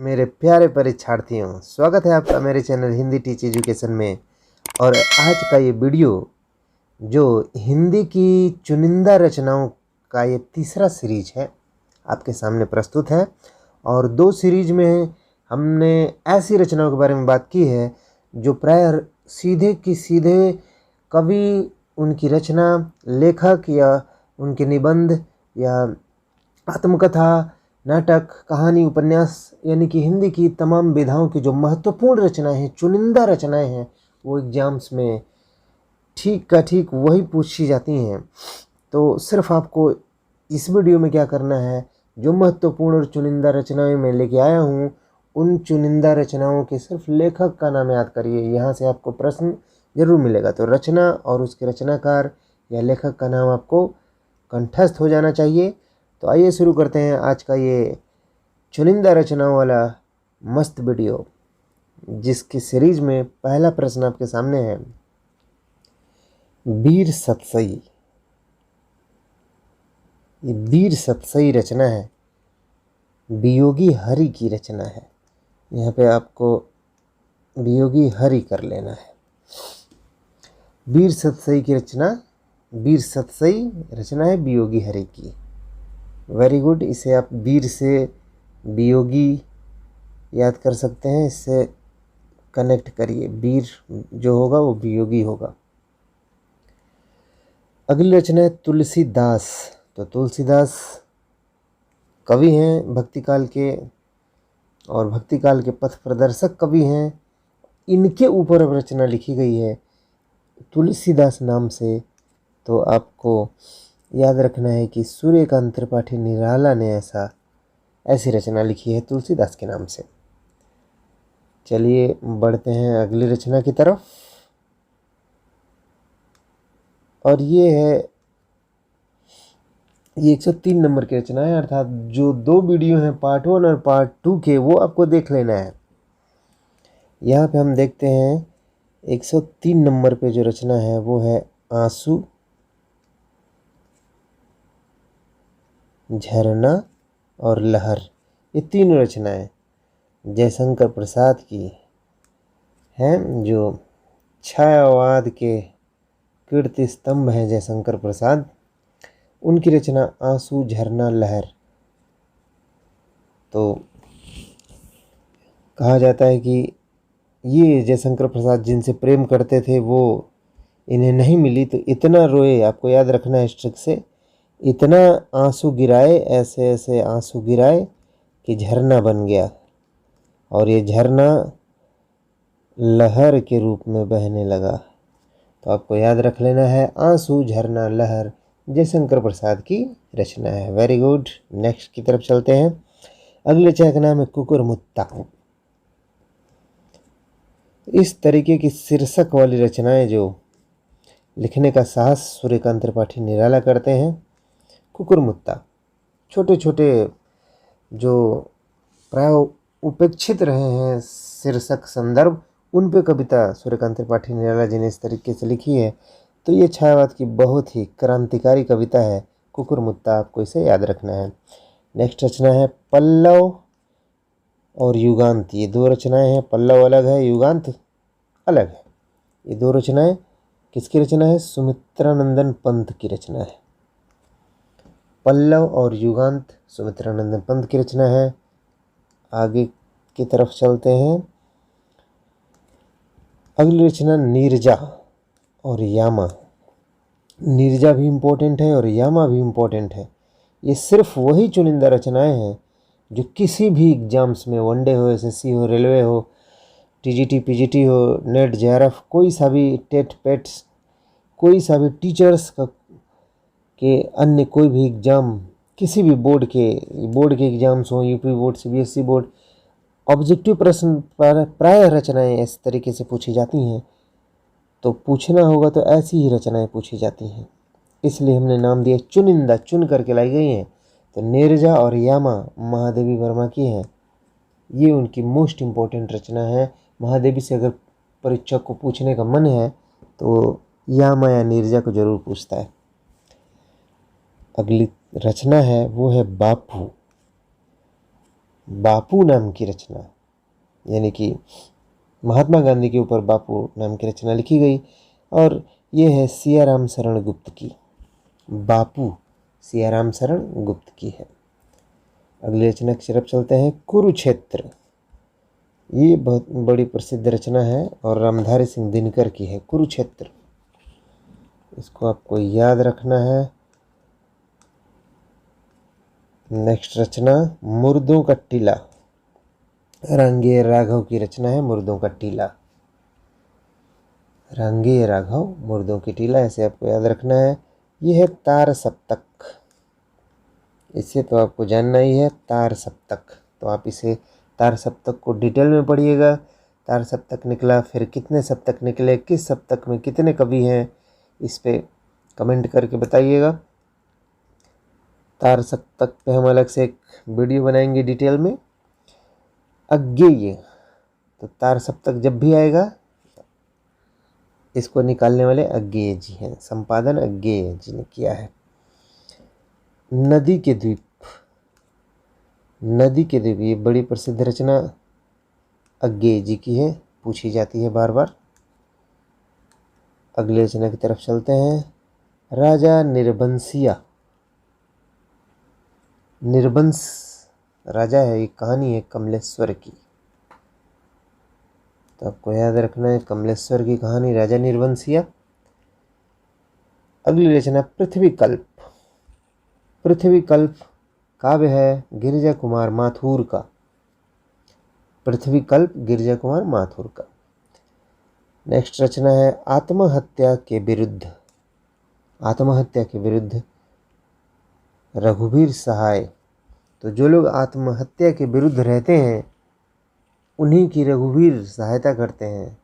मेरे प्यारे परीक्षार्थियों, स्वागत है आपका मेरे चैनल हिंदी टीच एजुकेशन में। और आज का ये वीडियो जो हिंदी की चुनिंदा रचनाओं का ये तीसरा सीरीज है आपके सामने प्रस्तुत है। और 2 सीरीज में हमने ऐसी रचनाओं के बारे में बात की है जो प्रायः सीधे की सीधे कवि, उनकी रचना, लेखक या उनके निबंध या आत्मकथा, नाटक, कहानी, उपन्यास यानी कि हिंदी की तमाम विधाओं की जो महत्वपूर्ण रचनाएं हैं, चुनिंदा रचनाएं हैं, वो एग्जाम्स में ठीक का ठीक वही पूछी जाती हैं। तो सिर्फ आपको इस वीडियो में क्या करना है, जो महत्वपूर्ण और चुनिंदा रचनाएं मैं लेके आया हूँ, उन चुनिंदा रचनाओं के सिर्फ लेखक का नाम याद करिए। यहाँ से आपको प्रश्न जरूर मिलेगा। तो रचना और उसके रचनाकार या लेखक का नाम आपको कंठस्थ हो जाना चाहिए। तो आइए शुरू करते हैं आज का ये चुनिंदा रचनाओं वाला मस्त वीडियो, जिसकी सीरीज में पहला प्रश्न आपके सामने है। वीर सतसई, ये वीर सतसई रचना है, वियोगी हरि की रचना है। यहाँ पे आपको वियोगी हरि कर लेना है। वीर सतसई की रचना, वीर सतसई रचना है वियोगी हरि की। Very good. इसे आप वीर से वियोगी याद कर सकते हैं, इससे कनेक्ट करिए। वीर जो होगा वो वियोगी होगा। अगली रचना है तुलसीदास। तो तुलसीदास कवि हैं भक्ति काल के, और भक्ति काल के पथ प्रदर्शक कवि हैं। इनके ऊपर अब रचना लिखी गई है तुलसीदास नाम से। तो आपको याद रखना है कि सूर्यकांत त्रिपाठी निराला ने ऐसी रचना लिखी है तुलसीदास के नाम से। चलिए बढ़ते हैं अगली रचना की तरफ। और ये 103 नंबर की रचना है, अर्थात जो 2 वीडियो हैं पार्ट 1 और पार्ट 2 के, वो आपको देख लेना है। यहाँ पे हम देखते हैं 103 नंबर पे जो रचना है वो है आंसू, झरना और लहर। ये 3 रचनाएं जयशंकर प्रसाद की हैं, जो छायावाद के कीर्ति स्तंभ हैं जयशंकर प्रसाद। उनकी रचना आंसू, झरना, लहर। तो कहा जाता है कि ये जयशंकर प्रसाद जिनसे प्रेम करते थे वो इन्हें नहीं मिली, तो इतना रोए, आपको याद रखना है इस ट्रिक से, इतना आंसू गिराए, ऐसे ऐसे आंसू गिराए कि झरना बन गया, और ये झरना लहर के रूप में बहने लगा। तो आपको याद रख लेना है, आंसू, झरना, लहर जयशंकर प्रसाद की रचना है। Very good. नेक्स्ट की तरफ चलते हैं। अगले रचना का नाम है कुकुरमुत्ता। इस तरीके की शीर्षक वाली रचनाएं जो लिखने का साहस सूर्यकांत त्रिपाठी निराला करते हैं। कुकुरमुत्ता, छोटे छोटे जो प्राय उपेक्षित रहे हैं शीर्षक संदर्भ, उन पे कविता सूर्यकांत त्रिपाठी निराला जी ने इस तरीके से लिखी है। तो ये छायावाद की बहुत ही क्रांतिकारी कविता है कुकुरमुत्ता, आपको इसे याद रखना है। नेक्स्ट रचना है पल्लव और युगांत। ये 2 रचनाएं हैं, पल्लव अलग है, युगांत अलग है। ये 2 रचनाएं किसकी रचना है? सुमित्रानंदन पंत की रचना है। पल्लव और युगांत सुमित्रानंदन पंत की रचना है। आगे की तरफ चलते हैं। अगली रचना नीरजा और यामा। नीरजा भी इम्पोर्टेंट है और यामा भी इम्पोर्टेंट है। ये सिर्फ वही चुनिंदा रचनाएं हैं जो किसी भी एग्जाम्स में, वनडे हो, एसएससी हो, रेलवे हो, टीजीटी, पीजीटी हो, नेट, जेआरएफ, कोई सा भी टेट, पेट्स, कोई सा भी टीचर्स का के अन्य कोई भी एग्ज़ाम, किसी भी बोर्ड के एग्ज़ाम्स हों, UP board, CBSE board, objective प्रश्न प्रायः रचनाएं इस तरीके से पूछी जाती हैं। तो पूछना होगा तो ऐसी ही रचनाएं पूछी जाती हैं, इसलिए हमने नाम दिया चुनिंदा, चुन करके लाई गई हैं। तो नीरजा और यामा महादेवी वर्मा की हैं। ये उनकी मोस्ट इम्पोर्टेंट रचना है। महादेवी से अगर परीक्षक को पूछने का मन है तो यामा या नीरजा को जरूर पूछता है। अगली रचना है वो है बापू। बापू नाम की रचना, यानी कि महात्मा गांधी के ऊपर बापू नाम की रचना लिखी गई, और ये है सियाराम शरण गुप्त की। बापू सियाराम शरण गुप्त की है। अगली रचना की तरफ चलते हैं। कुरुक्षेत्र, ये बहुत बड़ी प्रसिद्ध रचना है और रामधारी सिंह दिनकर की है। कुरुक्षेत्र, इसको आपको याद रखना है। नेक्स्ट रचना मुर्दों का टीला, रांगेय राघव की रचना है। मुर्दों का टीला, रांगेय राघव मुर्दों की टीला, ऐसे आपको याद रखना है। यह है तार सप्तक, इसे तो आपको जानना ही है, तार सप्तक। तो आप इसे तार सप्तक को डिटेल में पढ़िएगा। तार सप्तक निकला, फिर कितने सप्तक निकले, किस सप्तक में कितने कवि हैं, इस पे कमेंट करके बताइएगा। तार सप्तक पे हम अलग से एक वीडियो बनाएंगे डिटेल में। अज्ञेय, तो तार सप्तक जब भी आएगा इसको निकालने वाले अज्ञेय जी हैं, संपादन अज्ञेय जी ने किया है। नदी के द्वीप, नदी के द्वीप, ये बड़ी प्रसिद्ध रचना अज्ञेय जी की है, पूछी जाती है बार बार। अगले रचना की तरफ चलते हैं। राजा निर्बंसिया, निर्बंस राजा है, एक कहानी है कमलेश्वर की, तो आपको याद रखना है कमलेश्वर की कहानी, राजा निर्बंसिया। अगली रचना पृथ्वी कल्प, पृथ्वी कल्प काव्य है गिरिजा कुमार माथुर का। पृथ्वी कल्प गिरिजा कुमार माथुर का। नेक्स्ट रचना है आत्महत्या के विरुद्ध, आत्महत्या के विरुद्ध रघुवीर सहाय। तो जो लोग आत्महत्या के विरुद्ध रहते हैं उन्हीं की रघुवीर सहायता करते हैं,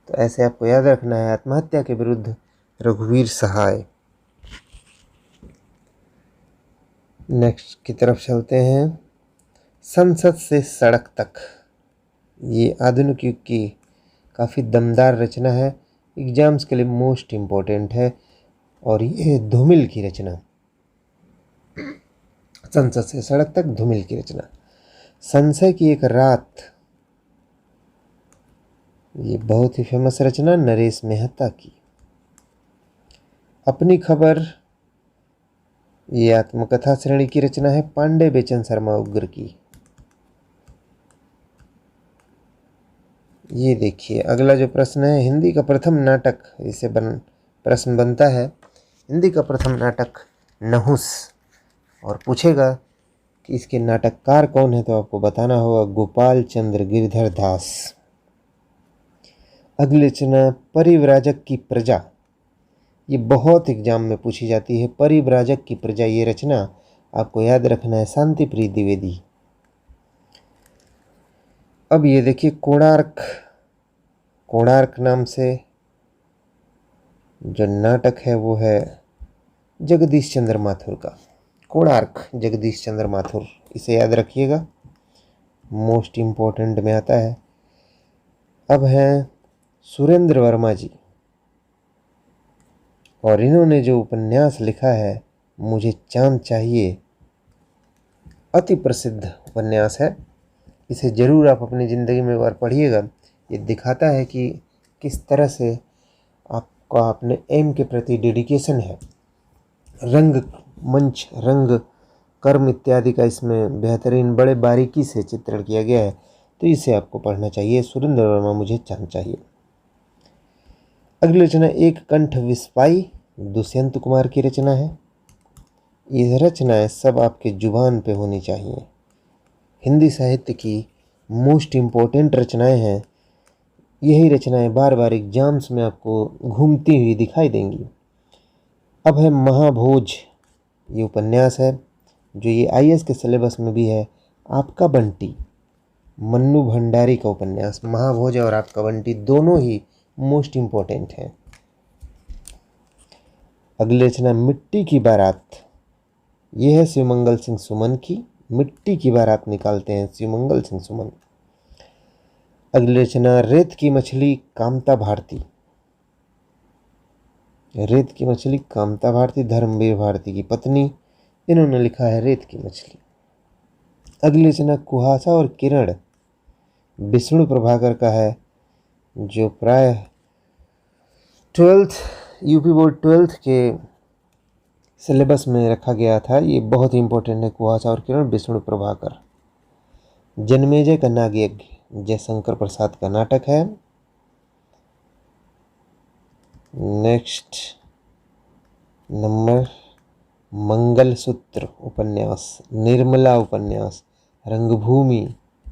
तो ऐसे आपको याद रखना है, आत्महत्या के विरुद्ध रघुवीर सहाय। नेक्स्ट की तरफ चलते हैं। संसद से सड़क तक, ये आधुनिक युग की काफ़ी दमदार रचना है, एग्जाम्स के लिए मोस्ट इम्पोर्टेंट है, और ये धूमिल की रचना। संसद से सड़क तक, धूमिल की रचना। संशय की एक रात, ये बहुत ही फेमस रचना नरेश मेहता की। अपनी खबर, ये आत्मकथा श्रेणी की रचना है पांडे बेचन शर्मा उग्र की। ये देखिए अगला जो प्रश्न है, हिंदी का प्रथम नाटक, इसे प्रश्न बनता है, हिंदी का प्रथम नाटक नहुस, और पूछेगा कि इसके नाटककार कौन है, तो आपको बताना होगा गोपाल चंद्र गिरधर दास। अगली रचना परिव्राजक की प्रजा, ये बहुत एग्जाम में पूछी जाती है। परिव्राजक की प्रजा, ये रचना आपको याद रखना है शांति प्रिय द्विवेदी। अब ये देखिए कोणार्क, कोणार्क नाम से जो नाटक है वो है जगदीश चंद्र माथुर का। कोणार्क जगदीश चंद्र माथुर, इसे याद रखिएगा, मोस्ट इम्पोर्टेंट में आता है। अब हैं सुरेंद्र वर्मा जी, और इन्होंने जो उपन्यास लिखा है मुझे चांद चाहिए, अति प्रसिद्ध उपन्यास है, इसे ज़रूर आप अपनी ज़िंदगी में एक बार पढ़िएगा। ये दिखाता है कि किस तरह से आपका अपने एम के प्रति डेडिकेशन है। रंग मंच, रंग कर्म इत्यादि का इसमें बेहतरीन बड़े बारीकी से चित्रण किया गया है, तो इसे आपको पढ़ना चाहिए। सुरेंद्र वर्मा मुझे चांद चाहिए। अगली रचना एक कंठ विस्पाई, दुष्यंत कुमार की रचना है। ये रचनाएं सब आपके जुबान पे होनी चाहिए, हिंदी साहित्य की मोस्ट इम्पोर्टेंट रचनाएं हैं। यही रचनाएं बार बार एग्जाम्स में आपको घूमती हुई दिखाई देंगी। अब है महाभोज, ये उपन्यास है जो ये आईएएस के सिलेबस में भी है। आपका बंटी, मन्नू भंडारी का उपन्यास। महाभोज और आपका बंटी दोनों ही मोस्ट इम्पोर्टेंट हैं। अगली रचना मिट्टी की बारात, यह है शिवमंगल सिंह सुमन की। मिट्टी की बारात निकालते हैं शिवमंगल सिंह सुमन। अगली रचना रेत की मछली, कामता भारती। रेत की मछली कामता भारती धर्मवीर भारती की पत्नी, इन्होंने लिखा है रेत की मछली। अगली रचना कुहासा और किरण विष्णु प्रभाकर का है, जो प्राय 12th यूपी बोर्ड 12th के सिलेबस में रखा गया था। ये बहुत ही इंपॉर्टेंट है। कुहासा और किरण विष्णु प्रभाकर। जन्मेजय का नागयज्ञ जयशंकर प्रसाद का नाटक है। नेक्स्ट नंबर मंगलसूत्र उपन्यास, निर्मला उपन्यास, रंगभूमि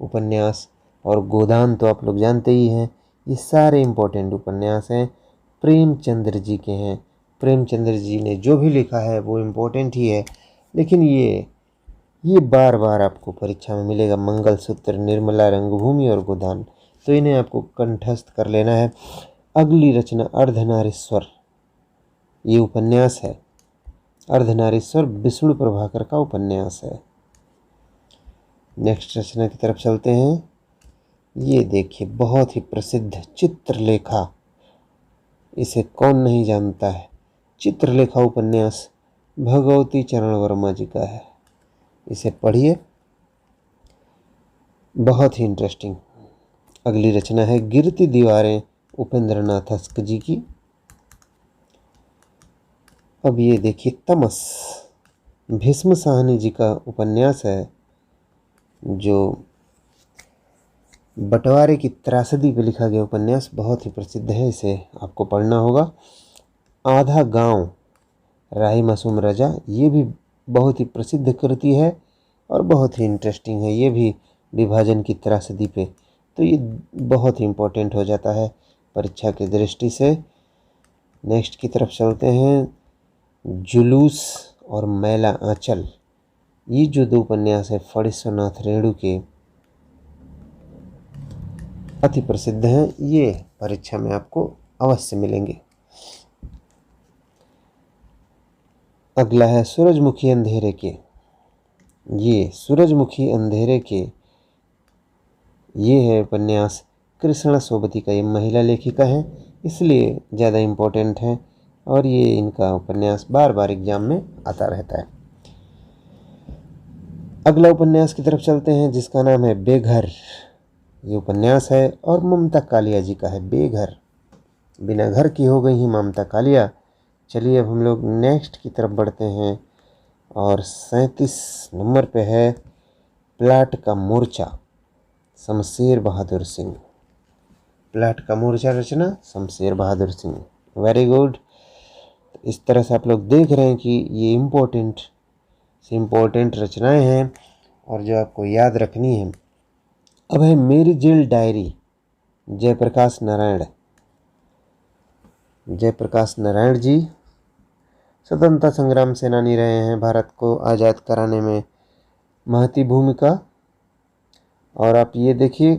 उपन्यास और गोदान तो आप लोग जानते ही हैं। ये सारे इम्पोर्टेंट उपन्यास हैं, प्रेमचंद्र जी के हैं। प्रेमचंद्र जी ने जो भी लिखा है वो इम्पोर्टेंट ही है, लेकिन ये बार बार आपको परीक्षा में मिलेगा। मंगलसूत्र, निर्मला, रंगभूमि और गोदान, तो इन्हें आपको कंठस्थ कर लेना है। अगली रचना अर्धनारीश्वर, ये उपन्यास है। अर्धनारीश्वर विष्णु प्रभाकर का उपन्यास है। नेक्स्ट रचना की तरफ चलते हैं। ये देखिए, बहुत ही प्रसिद्ध चित्रलेखा, इसे कौन नहीं जानता है। चित्रलेखा उपन्यास भगवती चरण वर्मा जी का है। इसे पढ़िए, बहुत ही इंटरेस्टिंग। अगली रचना है गिरती दीवारें, उपेंद्र नाथ हस्क जी की। अब ये देखिए तमस, भीष्म साहनी जी का उपन्यास है, जो बंटवारे की त्रासदी पे लिखा गया उपन्यास, बहुत ही प्रसिद्ध है। इसे आपको पढ़ना होगा। आधा गांव, राही मासूम रजा, ये भी बहुत ही प्रसिद्ध कृति है और बहुत ही इंटरेस्टिंग है। ये भी विभाजन की त्रासदी पे, तो ये बहुत ही इम्पोर्टेंट हो जाता है परीक्षा की दृष्टि से। नेक्स्ट की तरफ चलते हैं। जुलूस और मैला आंचल, ये जो दो उपन्यास है फणीश्वरनाथ रेणु के, अति प्रसिद्ध हैं। ये परीक्षा में आपको अवश्य मिलेंगे। अगला है सूरजमुखी अंधेरे के। ये सूरजमुखी अंधेरे के, ये है उपन्यास कृष्णा सोबती का। ये महिला लेखिका है, इसलिए ज़्यादा इम्पोर्टेंट है और ये इनका उपन्यास बार बार एग्जाम में आता रहता है। अगला उपन्यास की तरफ चलते हैं, जिसका नाम है बेघर। ये उपन्यास है और ममता कालिया जी का है। बेघर, बिना घर की हो गई ही ममता कालिया। चलिए अब हम लोग नेक्स्ट की तरफ बढ़ते हैं और 37 नंबर पे है प्लाट का मोर्चा, शमशेर बहादुर सिंह। प्लाट का मोर्चा रचना शमशेर बहादुर सिंह। Very good. इस तरह से आप लोग देख रहे हैं कि ये इम्पोर्टेंट रचनाएं हैं और जो आपको याद रखनी है। अब है मेरी जेल डायरी, जयप्रकाश नारायण। जयप्रकाश नारायण जी स्वतंत्रता संग्राम सेनानी रहे हैं, भारत को आज़ाद कराने में महती भूमिका। और आप ये देखिए,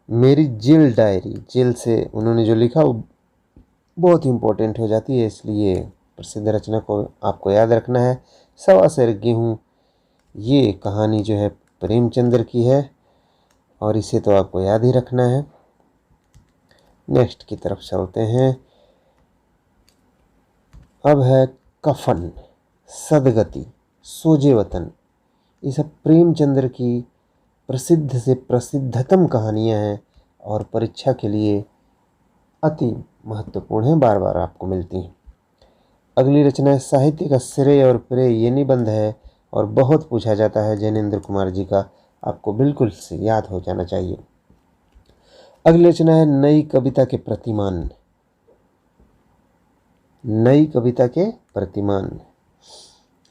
मेरी जेल डायरी, जेल से उन्होंने जो लिखा वो बहुत ही इम्पोर्टेंट हो जाती है, इसलिए प्रसिद्ध रचना को आपको याद रखना है। सवा सेर गेहूँ, ये कहानी जो है प्रेमचंद्र की है और इसे तो आपको याद ही रखना है। नेक्स्ट की तरफ चलते हैं। अब है कफन, सदगति, सोजे वतन। ये सब प्रेमचंद्र की प्रसिद्ध से प्रसिद्धतम कहानियां हैं और परीक्षा के लिए अति महत्वपूर्ण है, बार बार आपको मिलती हैं। अगली रचना है साहित्य का श्रेय और प्रेय। ये निबंध है और बहुत पूछा जाता है, जैनेन्द्र कुमार जी का, आपको बिल्कुल से याद हो जाना चाहिए। अगली रचना है नई कविता के प्रतिमान। नई कविता के प्रतिमान,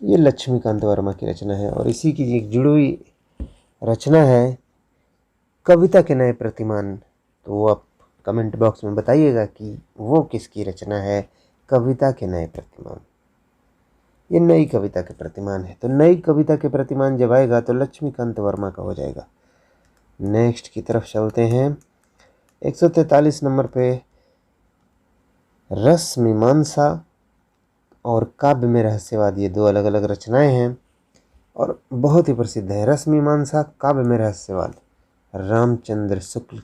ये लक्ष्मीकांत वर्मा की रचना है और इसी की एक जुड़ी हुई रचना है कविता के नए प्रतिमान। तो वो आप कमेंट बॉक्स में बताइएगा कि वो किसकी रचना है, कविता के नए प्रतिमान। ये नई कविता के प्रतिमान है, तो नई कविता के प्रतिमान जब आएगा तो लक्ष्मीकांत वर्मा का हो जाएगा। नेक्स्ट की तरफ चलते हैं। 143 नंबर पे रस मीमांसा और काव्य में रहस्यवाद, ये दो अलग अलग रचनाएं हैं और बहुत ही प्रसिद्ध है। रस मीमांसा, काव्य में रहस्यवाद, रामचंद्र शुक्ल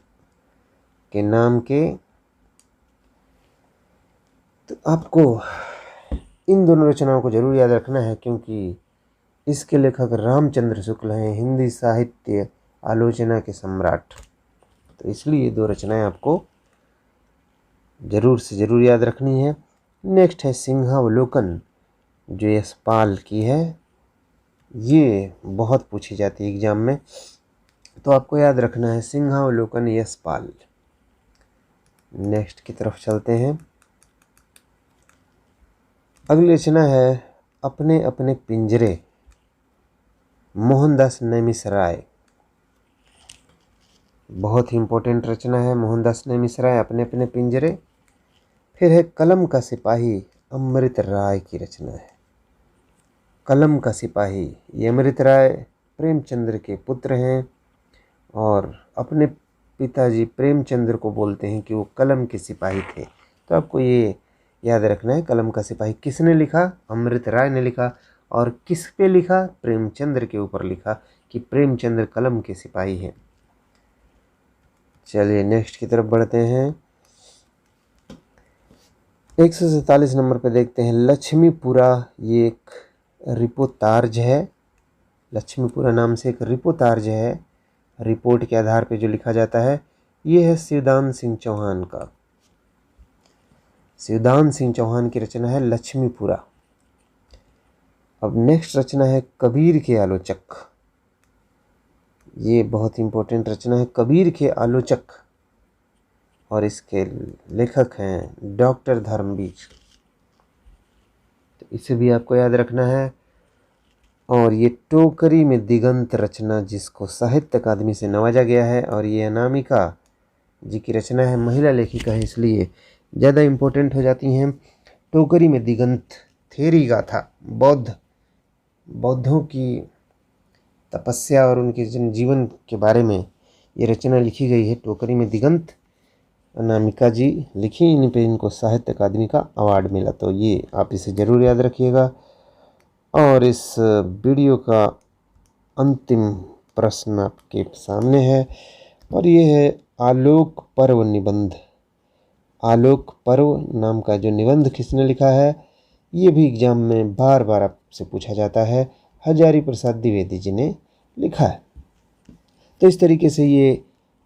के नाम के। तो आपको इन दोनों रचनाओं को जरूर याद रखना है, क्योंकि इसके लेखक रामचंद्र शुक्ल हैं, हिंदी साहित्य आलोचना के सम्राट। तो इसलिए 2 रचनाएं आपको ज़रूर से ज़रूर याद रखनी है। नेक्स्ट है सिंहावलोकन, जो यशपाल की है। ये बहुत पूछी जाती है एग्जाम में, तो आपको याद रखना है सिंहावलोकन यशपाल। नेक्स्ट की तरफ चलते हैं। अगली रचना है अपने अपने पिंजरे, मोहनदास नैमिषारय। बहुत ही इम्पोर्टेंट रचना है मोहनदास नैमिषारय, अपने अपने पिंजरे। फिर है कलम का सिपाही, अमृत राय की रचना है। कलम का सिपाही, ये अमृत राय प्रेमचंद्र के पुत्र हैं और अपने पिताजी प्रेमचंद्र को बोलते हैं कि वो कलम के सिपाही थे। तो आपको ये याद रखना है, कलम का सिपाही किसने लिखा? अमृत राय ने लिखा। और किस पे लिखा? प्रेमचंद्र के ऊपर लिखा कि प्रेमचंद्र कलम के सिपाही हैं। चलिए नेक्स्ट की तरफ बढ़ते हैं। 147 नंबर पे देखते हैं लक्ष्मीपुरा। ये एक रिपोर्तार्ज है, लक्ष्मीपुरा नाम से एक रिपोर्तार्ज है, रिपोर्ट के आधार पे जो लिखा जाता है। ये है शिवदान सिंह चौहान का। शिवदान सिंह चौहान की रचना है लक्ष्मीपुरा। अब नेक्स्ट रचना है कबीर के आलोचक। ये बहुत इंपॉर्टेंट रचना है, कबीर के आलोचक, और इसके लेखक हैं डॉक्टर धर्मवीर। तो इसे भी आपको याद रखना है। और ये टोकरी में दिगंत रचना, जिसको साहित्य अकादमी से नवाजा गया है, और ये अनामिका जी की रचना है, महिला लेखिका है, इसलिए ज़्यादा इम्पोर्टेंट हो जाती हैं। टोकरी में दिगंत थेरी गाथा, बौद्धों की तपस्या और उनके जीवन के बारे में ये रचना लिखी गई है। टोकरी में दिगंत अनामिका जी लिखी, इन पे इनको साहित्य अकादमी का अवार्ड मिला। तो ये आप इसे ज़रूर याद रखिएगा। और इस वीडियो का अंतिम प्रश्न आपके सामने है, और ये है आलोक पर्व निबंध। आलोक पर्व नाम का जो निबंध किसने लिखा है? ये भी एग्जाम में बार बार आपसे पूछा जाता है। हजारी प्रसाद द्विवेदी जी ने लिखा है। तो इस तरीके से ये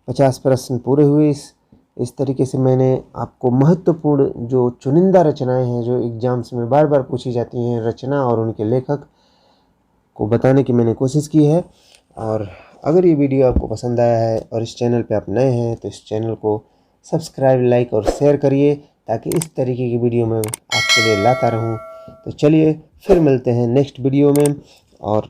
50 प्रश्न पूरे हुए। इस तरीके से मैंने आपको महत्वपूर्ण जो चुनिंदा रचनाएं हैं, जो एग्जाम्स में बार बार पूछी जाती हैं, रचना और उनके लेखक को बताने की मैंने कोशिश की है। और अगर ये वीडियो आपको पसंद आया है और इस चैनल पे आप नए हैं, तो इस चैनल को सब्सक्राइब, लाइक और शेयर करिए, ताकि इस तरीके की वीडियो मैं आपके लिए लाता रहूं। तो चलिए फिर मिलते हैं नेक्स्ट वीडियो में। और